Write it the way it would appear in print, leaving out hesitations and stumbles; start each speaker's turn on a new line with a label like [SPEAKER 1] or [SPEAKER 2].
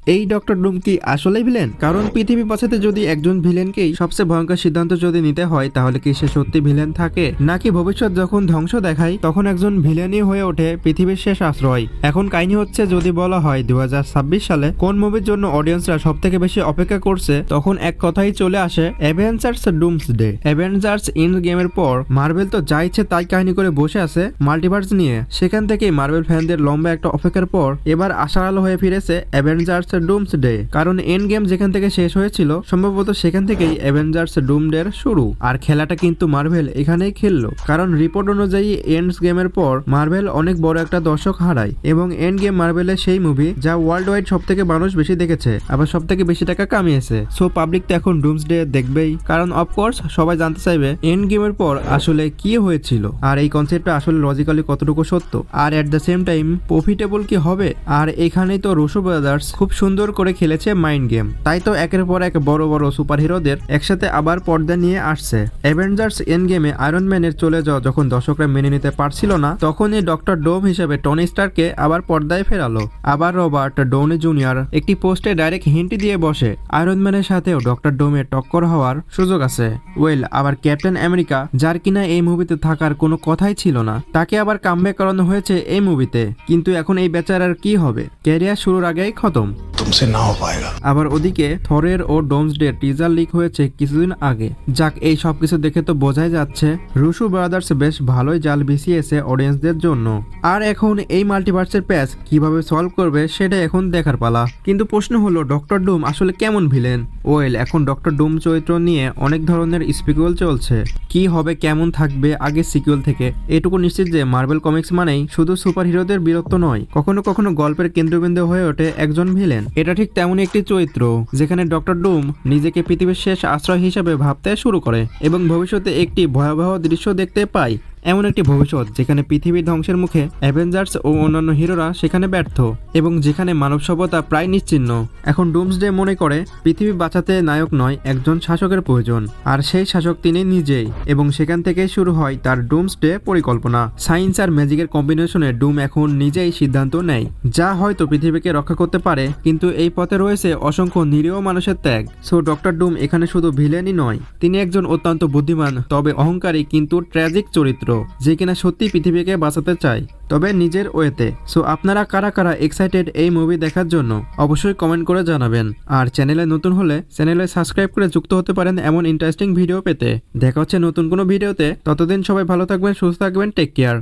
[SPEAKER 1] এই ডক্টর ডুম কি আসলেই ভিলেন? কারণ পৃথিবী বাঁচাতে যদি একজন ভিলেনকেই সবচেয়ে ভয়ঙ্কর সিদ্ধান্ত যদি নিতে হয়, তাহলে কি সে সত্যি ভিলেন থাকে, নাকি ভবিষ্যৎ যখন ধ্বংস দেখায় তখন একজন ভিলেনই হয়ে ওঠে পৃথিবীর শেষ আশ্রয়? এখন কাহিনী হচ্ছে, যদি বলা হয় 2026 সালে কোন মুভির জন্য অডিয়েন্সরা সব থেকে বেশি অপেক্ষা করছে, তখন এক কথাই চলে আসে অ্যাভেঞ্জার্স ডুমসডে। অ্যাভেঞ্জার্স এন্ড গেমের পর মার্ভেল তো যা ইচ্ছে তাই কাহিনী করে বসে আছে মাল্টিভার্স নিয়ে। সেখান থেকেই মার্ভেল ফ্যানদের লম্বা একটা অপেক্ষার পর এবার আশার আলো হয়ে ফিরেছে অ্যাভেঞ্জার্স ডুমসডে। কারণ এন্ড গেম যেখান থেকে শেষ হয়েছিল, সম্ভবত সেখান থেকেই অ্যাভেঞ্জার্স ডুমসডের শুরু। আর খেলাটা কিন্তু মার্ভেল এখানেই খেললো, কারণ রিপোর্ট অনুযায়ী এন্ডস গেমের পর মার্ভেল অনেক বড় একটা দর্শক হারায়, এবং এন্ড গেম মার্ভেলের সেই মুভি যা ওয়ার্ল্ড ওয়াইড সব থেকে মানুষ বেশি দেখেছে, আবার সব থেকে বেশি টাকা কামিয়েছে। সো পাবলিক তো এখন ডুমসডে দেখবেই, কারণ অফকোর্স সবাই জানতে চাইবে এন্ড গেমের পর আসলে কি হয়েছিল, আর এই কনসেপ্টটা আসলে লজিক্যালি কতটুকু সত্য, আর at the same time profitable কি হবে। আর এখানেই তো রুসো ব্রাদার্স খুব সুন্দর করে খেলেছে মাইন্ড গেম, তাই তো একের পর এক বড় বড় সুপার হিরোদের একসাথে আবার পর্দা নিয়ে আসছে। অ্যাভেঞ্জার্স এন্ড গেমে আয়রন ম্যানের চলে যাওয়া যখন দর্শকরা মেনে নিতে পারছিল না, তখনই ডক্টর ডোম হিসেবে টনি স্টারকে আবার পর্দায় ফেরালো। আবার রবার্ট ডৌনি জুনিয়র একটি পোস্টে ডাইরেক্ট হিন্ট দিয়ে বসে আয়রন ম্যানের সাথেও ডক্টর ডোমের টক্কর হওয়ার সুযোগ আছে। আবার ক্যাপ্টেন আমেরিকা, যার কিনা এই মুভিতে থাকার কোনো কথাই ছিল না, তাকে আবার কামব্যাক করানো হয়েছে এই মুভিতে। কিন্তু এখন এই বেচারার কি হবে? ক্যারিয়ার শুরুর আগেই খতম। আবার ওদিকে থরের ও ডোমসডে টিজার লিক হয়েছে কিছুদিন আগে। যাক, এই সবকিছু দেখে তো বোঝাই যাচ্ছে রুসো ব্রাদার্স বেশ ভালোই জাল বিছিয়েছে অডিয়েন্সদের জন্য। আর এখন এই মাল্টিভার্সের প্যাচ কিভাবে সলভ করবে সেটা এখন দেখার পালা। কিন্তু প্রশ্ন হলো, ডক্টর ডুম আসলে কেমন ভিলেন? এখন ডক্টর ডুম চরিত্র নিয়ে অনেক ধরনের স্পিকুয়েল চলছে। কি হবে, কেমন থাকবে আগে সিকুয়েল থেকে? এটুকু নিশ্চিত যে মার্বেল কমিক্স মানেই শুধু সুপার হিরোদের বীরত্ব নয়, কখনো কখনো গল্পের কেন্দ্রবিন্দু হয়ে ওঠে একজন ভিলেন। এটা ঠিক তেমনই একটি চরিত্র যেখানে ডক্টর ডুম নিজেকে পৃথিবীর শেষ আশ্রয় হিসেবে ভাবতে শুরু করে, এবং ভবিষ্যতে একটি ভয়াবহ দৃশ্য দেখতে পায়। এমন একটি ভবিষ্যৎ যেখানে পৃথিবী ধ্বংসের মুখে অ্যাভেঞ্জার্স ও অন্যান্য হিরোরা সেখানে ব্যর্থ, এবং যেখানে মানব সভ্যতা প্রায় নিশ্চিহ্ন। এখন ডুমসডে মনে করে পৃথিবী বাঁচাতে নায়ক নয়, একজন শাসকের প্রয়োজন, আর সেই শাসক তিনি নিজেই। এবং সেখান থেকেই শুরু হয় তার ডুমসডে পরিকল্পনা। সায়েন্স আর ম্যাজিকের কম্বিনেশনে ডুম এখন নিজেই সিদ্ধান্ত নেয়, যা হয়তো পৃথিবীকে রক্ষা করতে পারে, কিন্তু এই পথে রয়েছে অসংখ্য নিরীহ মানুষের ত্যাগ। সো ডক্টর ডুম এখানে শুধু ভিলেনই নয়, তিনি একজন অত্যন্ত বুদ্ধিমান তবে অহংকারী কিন্তু ট্র্যাজিক চরিত্র, যে কিনা সত্যি পৃথিবীকে বাঁচাতে চায়, তবে নিজের ওয়েতে। সো আপনারা কারা কারা এক্সাইটেড এই মুভি দেখার জন্য অবশ্যই কমেন্ট করে জানাবেন। আর চ্যানেলে নতুন হলে চ্যানেলে সাবস্ক্রাইব করে যুক্ত হতে পারেন এমন ইন্টারেস্টিং ভিডিও পেতে। দেখা হচ্ছে নতুন কোনো ভিডিওতে, ততদিন সবাই ভালো থাকবেন, সুস্থ থাকবেন, টেক কেয়ার।